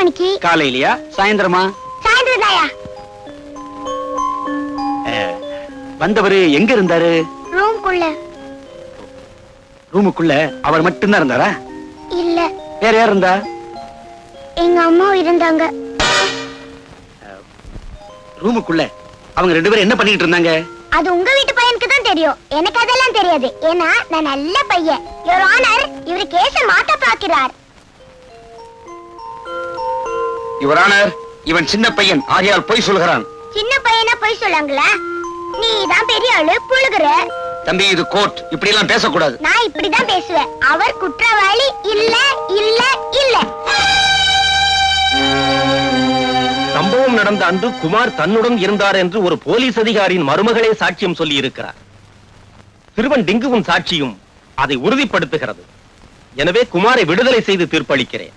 மணிக்கு? காலையிலயா சாயந்தரமா? சாயந்தரம் தாயா. வந்தவரு எங்க இருந்தாரு? ரூம்குள்ள. ரூமுக்குள்ள அவர் மட்டும்தான் இருந்தாரா? இல்ல. வேற யார் இருந்தா? எங்க அம்மா இருந்தாங்க. ரூமுக்குள்ள அவங்க ரெண்டு பேரும் என்ன பண்ணிட்டு இருந்தாங்க? அது உங்க வீட்டு பையனுக்கு தான் தெரியும். எனக்கு அதெல்லாம் தெரியாது. ஏன்னா நான் நல்ல பையன். யுவர் ஆனர், இவரு கேஸ மாத்த பார்க்கிறார். யுவர் ஆனர், இவன் சின்ன பையன் ஆகையால் பொய் சொல்கிறான். சின்ன பையனா பொய் சொல்லாங்களா? நீ தான் பெரிய ஆளு, புழுகுற. தம்பி, இது கோர்ட், இப்படி எல்லாம் பேசக்கூடாது. நான் இப்படிதான் பேசுவேன். அவர் குற்றவாளி இல்ல இல்ல இல்ல. சம்பவம் நடந்த அன்று குமார் தன்னுடன் இருந்தார் என்று ஒரு போலீஸ் அதிகாரியின் மருமகளே சாட்சியம் சொல்லி இருக்கிறார். சிறுவன் டிங்குவின் சாட்சியும் அதை உறுதிப்படுத்துகிறது. எனவே குமாரை விடுதலை செய்து தீர்ப்பளிக்கிறேன்.